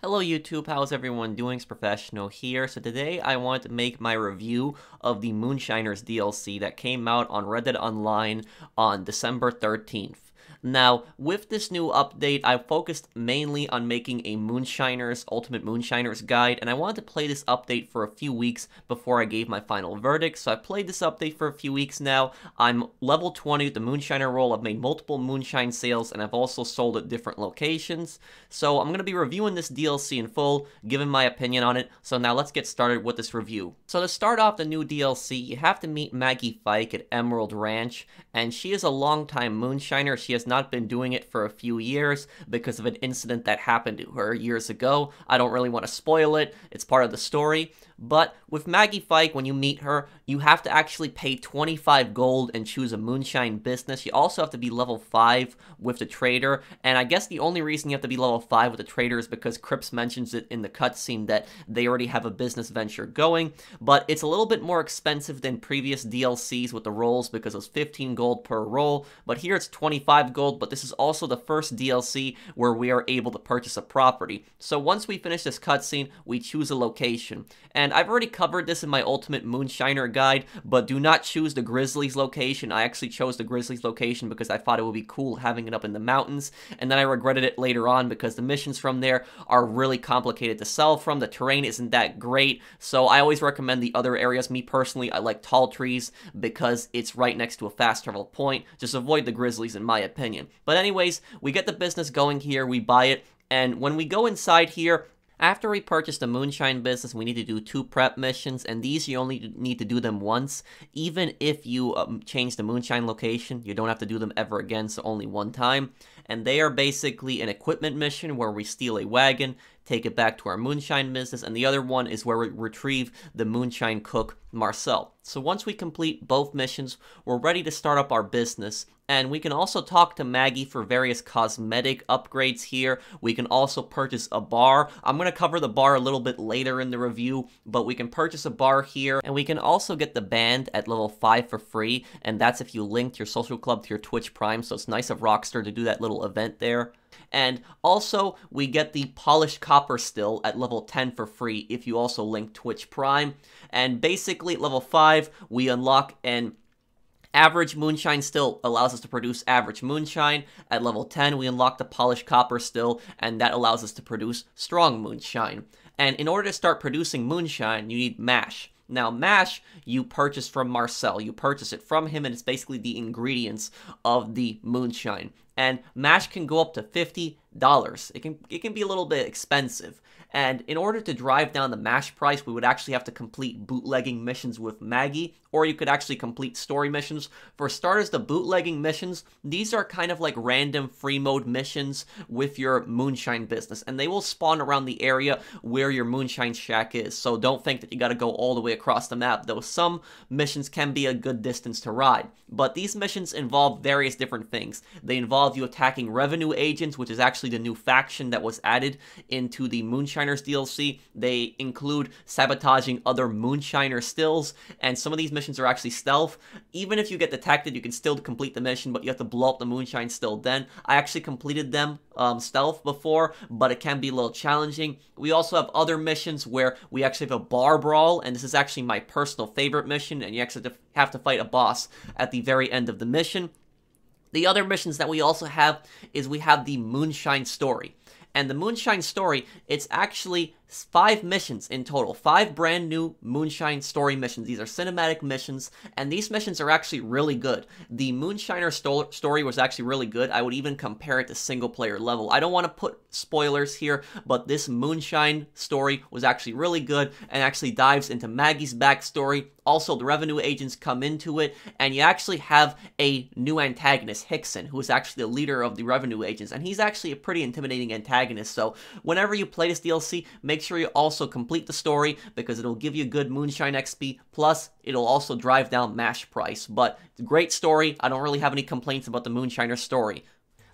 Hello YouTube, how's everyone doing? It's Professional here. So today I want to make my review of the Moonshiners DLC that came out on Reddit Online on December 13th. Now, with this new update, I focused mainly on making a Moonshiners Ultimate Moonshiners guide, and I wanted to play this update for a few weeks before I gave my final verdict. So I played this update for a few weeks now. I'm level 20 with the Moonshiner role. I've made multiple Moonshine sales, and I've also sold at different locations. So I'm going to be reviewing this DLC in full, giving my opinion on it. So now let's get started with this review. So to start off the new DLC, you have to meet Maggie Fike at Emerald Ranch, and she is a longtime Moonshiner. She has not been doing it for a few years because of an incident that happened to her years ago. I don't really want to spoil it. It's part of the story. But with Maggie Fike, when you meet her, you have to actually pay 25 gold and choose a moonshine business. You also have to be level 5 with the trader, and I guess the only reason you have to be level 5 with the trader is because Crips mentions it in the cutscene that they already have a business venture going, but it's a little bit more expensive than previous DLCs with the rolls because it was 15 gold per roll, but here it's 25 gold, but this is also the first DLC where we are able to purchase a property. So once we finish this cutscene, we choose a location, and I've already covered this in my Ultimate Moonshiner guide, but do not choose the Grizzlies location. I actually chose the Grizzlies location because I thought it would be cool having it up in the mountains, and then I regretted it later on because the missions from there are really complicated to sell from. The terrain isn't that great, so I always recommend the other areas. Me personally, I like Tall Trees because it's right next to a fast travel point. Just avoid the Grizzlies in my opinion. But anyways, we get the business going here, we buy it, and when we go inside here, after we purchase the Moonshine business, we need to do 2 prep missions, and these you only need to do them once. Even if you change the Moonshine location, you don't have to do them ever again, so only one time. And they are basically an equipment mission where we steal a wagon, take it back to our Moonshine business, and the other one is where we retrieve the Moonshine cook, Marcel. So once we complete both missions, we're ready to start up our business, and we can also talk to Maggie for various cosmetic upgrades here. We can also purchase a bar. I'm going to cover the bar a little bit later in the review, but we can purchase a bar here, and we can also get the band at level 5 for free, and that's if you linked your social club to your Twitch Prime, so it's nice of Rockstar to do that little event there. And also, we get the Polished Copper Still at level 10 for free if you also link Twitch Prime. And basically, at level 5, we unlock an average moonshine still allows us to produce average moonshine. At level 10, we unlock the Polished Copper Still, and that allows us to produce strong moonshine. And in order to start producing moonshine, you need mash. Now, mash, you purchase from Marcel. You purchase it from him, and it's basically the ingredients of the moonshine. And mash can go up to $50. It can be a little bit expensive. And in order to drive down the mash price, we would actually have to complete bootlegging missions with Maggie, or you could actually complete story missions. For starters, the bootlegging missions, these are kind of like random free mode missions with your moonshine business, and they will spawn around the area where your moonshine shack is. So don't think that you got to go all the way across the map, though some missions can be a good distance to ride. But these missions involve various different things. They involve you attacking revenue agents, which is actually the new faction that was added into the Moonshiners DLC. They include sabotaging other Moonshiner stills, and some of these missions are actually stealth. Even if you get detected, you can still complete the mission, but you have to blow up the Moonshine still then. I actually completed them stealth before, but it can be a little challenging. We also have other missions where we actually have a bar brawl, and this is actually my personal favorite mission, and you actually have to fight a boss at the very end of the mission. The other missions that we also have is we have the Moonshine Story. And the Moonshine Story, it's actually 5 missions in total. 5 brand new Moonshine Story missions. These are cinematic missions, and these missions are actually really good. The Moonshiner story was actually really good. I would even compare it to single player level. I don't want to put spoilers here, but this Moonshine Story was actually really good and actually dives into Maggie's backstory. Also, the revenue agents come into it, and you actually have a new antagonist, Hickson, who is actually the leader of the revenue agents, and he's actually a pretty intimidating antagonist. So whenever you play this DLC, make sure you also complete the story because it'll give you good Moonshine XP, plus it'll also drive down mash price. But great story. I don't really have any complaints about the Moonshiner story.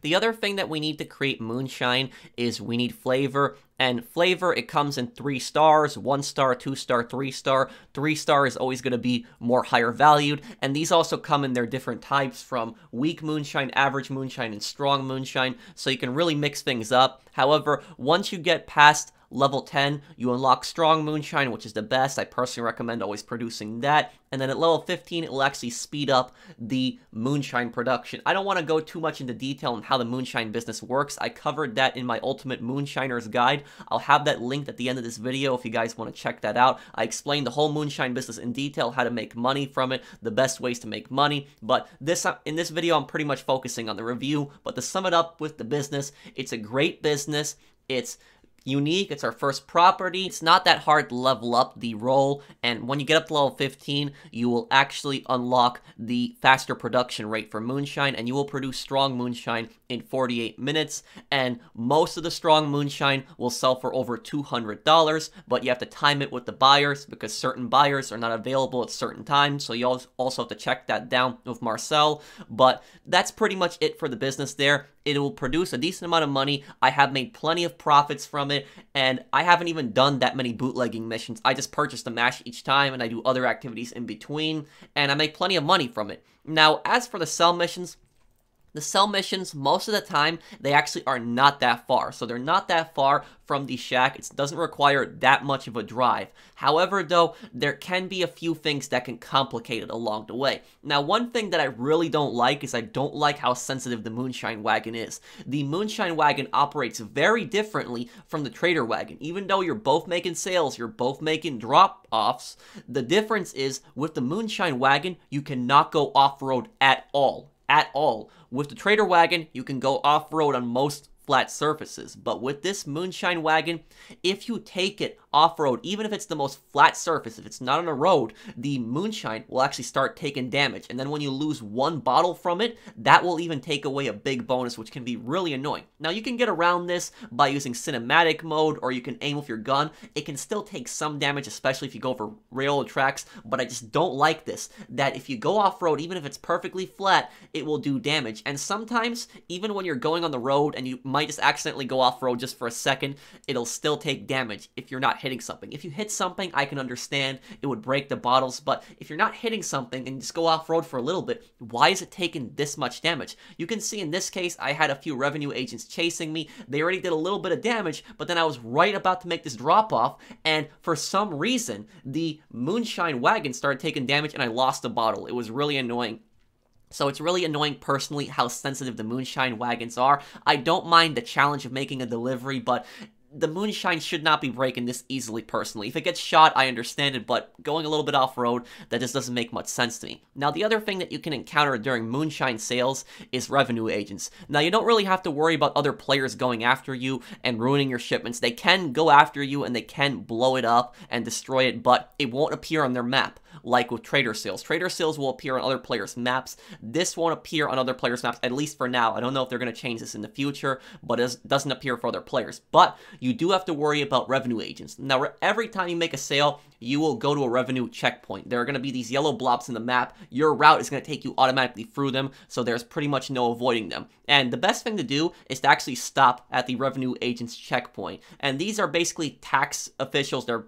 The other thing that we need to create moonshine is we need flavor. And flavor, it comes in 3 stars, 1 star, 2 star, 3 star. 3 star is always going to be more higher valued. And these also come in their different types from weak moonshine, average moonshine, and strong moonshine. So you can really mix things up. However, once you get past level 10, you unlock strong moonshine, which is the best. I personally recommend always producing that. And then at level 15, it will actually speed up the moonshine production. I don't want to go too much into detail on how the moonshine business works. I covered that in my Ultimate Moonshiners guide. I'll have that linked at the end of this video if you guys want to check that out. I explained the whole moonshine business in detail, how to make money from it, the best ways to make money. But in this video, I'm pretty much focusing on the review. But to sum it up with the business, it's a great business. It's unique, it's our first property. It's not that hard to level up the role, and when you get up to level 15, you will actually unlock the faster production rate for moonshine, and you will produce strong moonshine in 48 minutes, and most of the strong moonshine will sell for over $200, but you have to time it with the buyers, because certain buyers are not available at certain times, so you also have to check that down with Marcel. But that's pretty much it for the business there. It will produce a decent amount of money. I have made plenty of profits from it, and I haven't even done that many bootlegging missions. I just purchase the mash each time, and I do other activities in between, and I make plenty of money from it. Now, as for the sell missions, most of the time, they actually are not that far. So they're not that far from the shack. It doesn't require that much of a drive. However, though, there can be a few things that can complicate it along the way. Now, one thing that I really don't like is I don't like how sensitive the Moonshine Wagon is. The Moonshine Wagon operates very differently from the Trader Wagon. Even though you're both making sales, you're both making drop-offs, the difference is with the Moonshine Wagon, you cannot go off-road at all. With the Trader Wagon, you can go off-road on most flat surfaces, but with this Moonshine Wagon, if you take it off-road, even if it's the most flat surface, if it's not on a road, the moonshine will actually start taking damage, and then when you lose 1 bottle from it, that will even take away a big bonus, which can be really annoying. Now, you can get around this by using cinematic mode, or you can aim with your gun. It can still take some damage, especially if you go over railroad tracks, but I just don't like this, that if you go off-road, even if it's perfectly flat, it will do damage, and sometimes, even when you're going on the road, and you might just accidentally go off-road just for a second, it'll still take damage if you're not hitting something. If you hit something, I can understand it would break the bottles, but if you're not hitting something and just go off-road for a little bit, why is it taking this much damage? You can see in this case, I had a few revenue agents chasing me. They already did a little bit of damage, but then I was right about to make this drop-off, and for some reason, the Moonshine Wagon started taking damage and I lost a bottle. It was really annoying. So it's really annoying personally how sensitive the Moonshine Wagons are. I don't mind the challenge of making a delivery, but the moonshine should not be breaking this easily personally. If it gets shot, I understand it, but going a little bit off-road, that just doesn't make much sense to me. Now, the other thing that you can encounter during moonshine sales is revenue agents. Now, you don't really have to worry about other players going after you and ruining your shipments. They can go after you and they can blow it up and destroy it, but it won't appear on their map, like with trader sales. Trader sales will appear on other players' maps. This won't appear on other players' maps, at least for now. I don't know if they're going to change this in the future, but it doesn't appear for other players. But you do have to worry about revenue agents. Now, every time you make a sale, you will go to a revenue checkpoint. There are going to be these yellow blobs in the map. Your route is going to take you automatically through them, so there's pretty much no avoiding them. And the best thing to do is to actually stop at the revenue agent's checkpoint. And these are basically tax officials. They're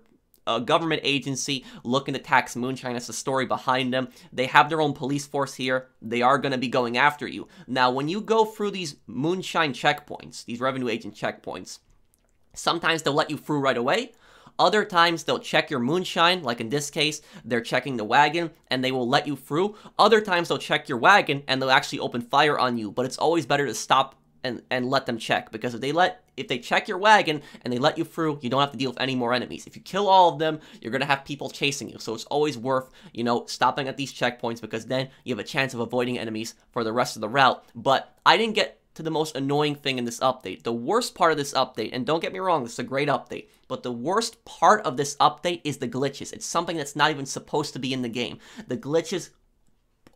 a government agency looking to tax moonshine. That's the story behind them. They have their own police force here. They are going to be going after you. Now, when you go through these moonshine checkpoints, these revenue agent checkpoints, sometimes they'll let you through right away. Other times, they'll check your moonshine, like in this case, they're checking the wagon, and they will let you through. Other times, they'll check your wagon, and they'll actually open fire on you, but it's always better to stop and let them check, because if they check your wagon and they let you through, you don't have to deal with any more enemies. If you kill all of them, you're going to have people chasing you, so it's always worth, stopping at these checkpoints, because then you have a chance of avoiding enemies for the rest of the route. But I didn't get to the most annoying thing in this update. The worst part of this update, and don't get me wrong, this is a great update, but the worst part of this update is the glitches. It's something that's not even supposed to be in the game. The glitches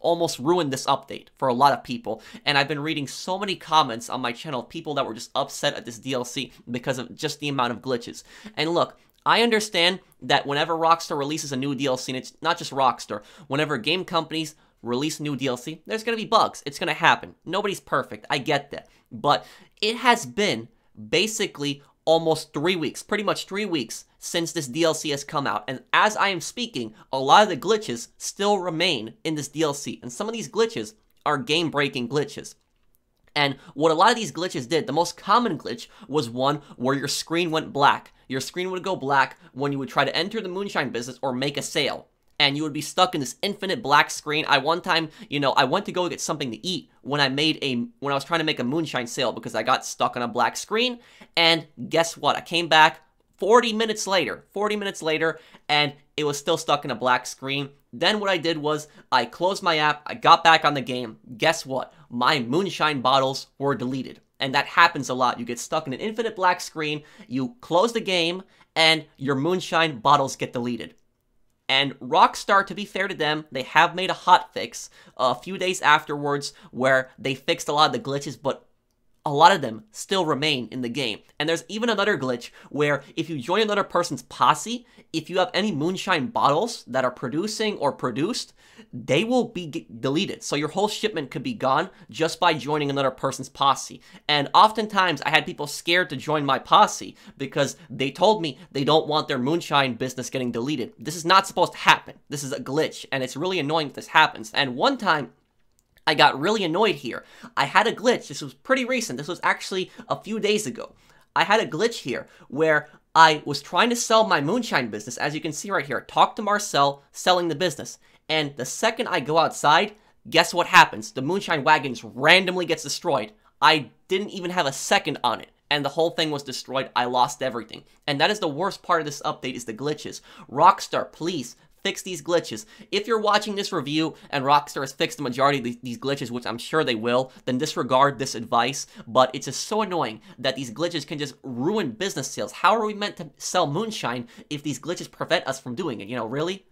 almost ruined this update for a lot of people, and I've been reading so many comments on my channel of people that were just upset at this DLC because of just the amount of glitches. And look, I understand that whenever Rockstar releases a new DLC, and it's not just Rockstar, whenever game companies release new DLC, there's going to be bugs. It's going to happen. Nobody's perfect. I get that. but it has been basically almost 3 weeks, pretty much 3 weeks since this DLC has come out, and as I am speaking, a lot of the glitches still remain in this DLC, and some of these glitches are game-breaking glitches. And what a lot of these glitches did, the most common glitch was one where your screen went black. Your screen would go black when you would try to enter the moonshine business or make a sale. And you would be stuck in this infinite black screen. One time, I went to go get something to eat when I was trying to make a moonshine sale because I got stuck on a black screen. And guess what? I came back 40 minutes later, and it was still stuck in a black screen. Then what I did was I closed my app, I got back on the game. Guess what? My moonshine bottles were deleted. And that happens a lot. You get stuck in an infinite black screen, you close the game, and your moonshine bottles get deleted. And Rockstar, to be fair to them, they have made a hotfix a few days afterwards where they fixed a lot of the glitches, but a lot of them still remain in the game. And there's even another glitch where if you join another person's posse, if you have any moonshine bottles that are producing or produced, they will be deleted. So your whole shipment could be gone just by joining another person's posse. And oftentimes I had people scared to join my posse because they told me they don't want their moonshine business getting deleted. This is not supposed to happen. This is a glitch, and it's really annoying if this happens. And one time, I got really annoyed here. I had a glitch. This was pretty recent. This was actually a few days ago. I had a glitch here where I was trying to sell my moonshine business. As you can see right here, talk to Marcel, selling the business. And the second I go outside, guess what happens? The moonshine wagons randomly gets destroyed. I didn't even have a second on it, and the whole thing was destroyed. I lost everything. And that is the worst part of this update, is the glitches. Rockstar, please fix these glitches. If you're watching this review and Rockstar has fixed the majority of these glitches, which I'm sure they will, then disregard this advice. But it's just so annoying that these glitches can just ruin business sales. How are we meant to sell moonshine if these glitches prevent us from doing it? Really?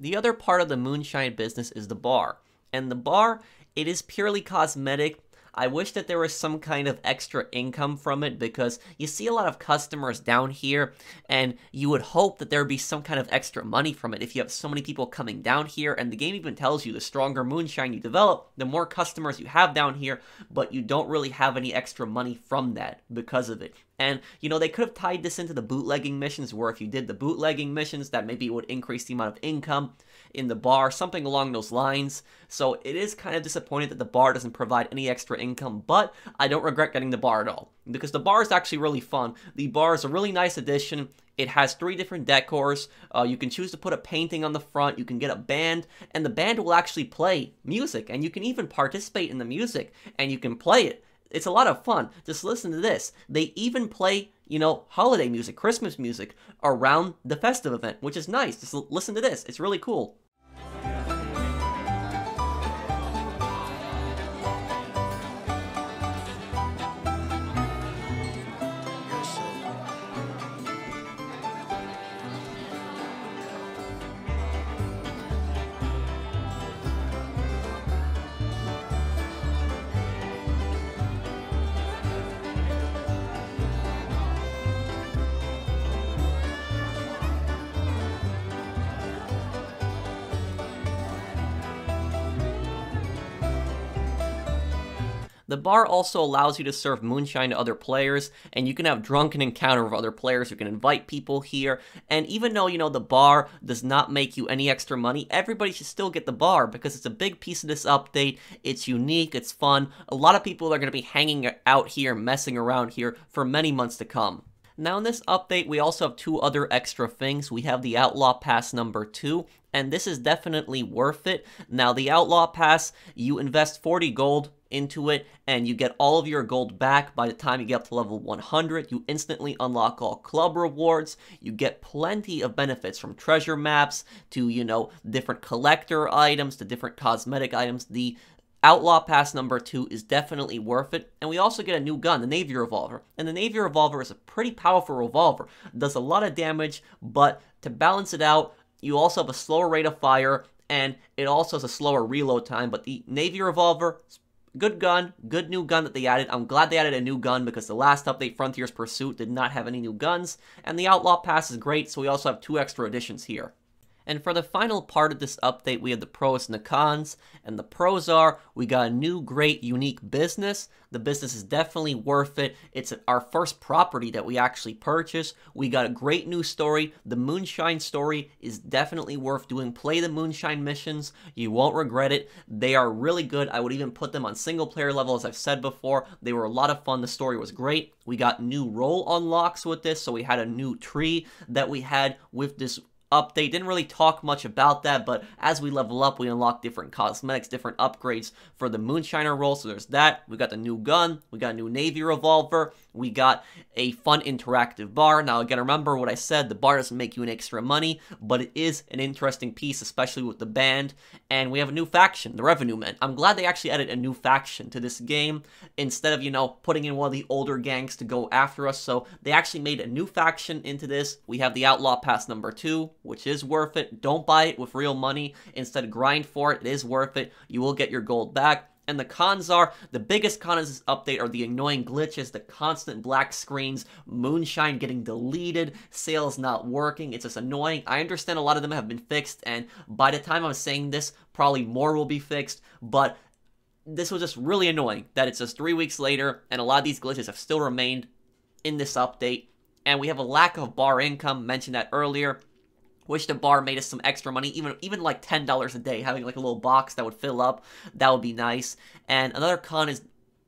The other part of the moonshine business is the bar. And the bar, it is purely cosmetic. I wish that there was some kind of extra income from it, because you see a lot of customers down here and you would hope that there would be some kind of extra money from it if you have so many people coming down here. And the game even tells you the stronger moonshine you develop, the more customers you have down here, but you don't really have any extra money from that because of it. And, they could have tied this into the bootlegging missions, where if you did the bootlegging missions, that maybe it would increase the amount of income in the bar, something along those lines. So it is kind of disappointing that the bar doesn't provide any extra income, but I don't regret getting the bar at all, because the bar is actually really fun. The bar is a really nice addition. It has 3 different decors. You can choose to put a painting on the front. You can get a band, and the band will actually play music, and you can even participate in the music, and you can play it. It's a lot of fun. Just listen to this. They even play, holiday music, Christmas music around the festive event, which is nice. Just listen to this. It's really cool. The bar also allows you to serve moonshine to other players, and you can have drunken encounter with other players. You can invite people here, and even though, the bar does not make you any extra money, everybody should still get the bar, because it's a big piece of this update. It's unique, it's fun. A lot of people are going to be hanging out here, messing around here for many months to come. Now in this update, we also have 2 other extra things. We have the Outlaw Pass number 2, and this is definitely worth it. Now the Outlaw Pass, you invest 40 gold into it, and you get all of your gold back by the time you get up to level 100. You instantly unlock all club rewards. You get plenty of benefits, from treasure maps to, different collector items to different cosmetic items. The Outlaw Pass number 2 is definitely worth it, and we also get a new gun, the Navy Revolver. And the Navy Revolver is a pretty powerful revolver. It does a lot of damage, but to balance it out, you also have a slower rate of fire, and it also has a slower reload time. But the Navy Revolver, good gun, good new gun that they added. I'm glad they added a new gun, because the last update, Frontier's Pursuit, did not have any new guns. And the Outlaw Pass is great, so we also have 2 extra additions here. And for the final part of this update, we have the pros and the cons. And the pros are, we got a new, great, unique business. The business is definitely worth it. It's our first property that we actually purchased. We got a great new story. The Moonshine story is definitely worth doing. Play the Moonshine missions. You won't regret it. They are really good. I would even put them on single player level, as I've said before. They were a lot of fun. The story was great. We got new role unlocks with this, so we had a new tree that we had with this update. Didn't really talk much about that, but as we level up, we unlock different cosmetics, different upgrades for the Moonshiner role. So there's that. We got the new gun. We got a new Navy revolver. We got a fun interactive bar. Now, again, remember what I said. The bar doesn't make you any extra money, but it is an interesting piece, especially with the band. And we have a new faction, the Revenue Men. I'm glad they actually added a new faction to this game instead of, you know, putting in one of the older gangs to go after us. So they actually made a new faction into this. We have the Outlaw Pass number 2, which is worth it. Don't buy it with real money. Instead, grind for it. It is worth it. You will get your gold back. And the cons are, the biggest con of this update are the annoying glitches, the constant black screens, Moonshine getting deleted, sales not working. It's just annoying. I understand a lot of them have been fixed, and by the time I'm saying this, probably more will be fixed, but this was just really annoying that it's just 3 weeks later, and a lot of these glitches have still remained in this update. And we have a lack of bar income, mentioned that earlier. Wish the bar made us some extra money, even like $10 a day, having like a little box that would fill up. That would be nice. And another con is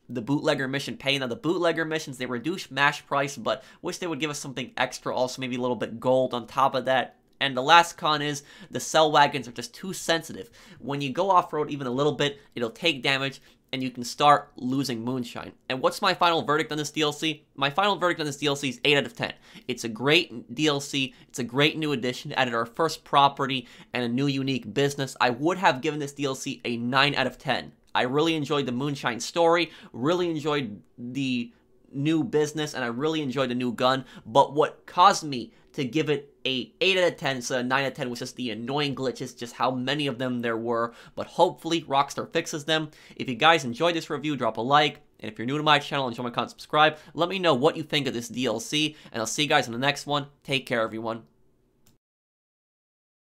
the bootlegger mission pay. Now, the bootlegger missions, they reduce mash price, but wish they would give us something extra, also maybe a little bit gold on top of that. And the last con is the cell wagons are just too sensitive. When you go off-road even a little bit, it'll take damage, and you can start losing Moonshine. And what's my final verdict on this DLC? My final verdict on this DLC is 8 out of 10. It's a great DLC. It's a great new addition. Added our first property and a new unique business. I would have given this DLC a 9 out of 10. I really enjoyed the Moonshine story, really enjoyed the new business, and I really enjoyed the new gun. But what caused me to give it a 8 out of 10 instead of 9 out of 10 was just the annoying glitches, just how many of them there were. But hopefully Rockstar fixes them. If you guys enjoyed this review, drop a like. And if you're new to my channel and enjoy my content, subscribe. Let me know what you think of this DLC. And I'll see you guys in the next one. Take care, everyone.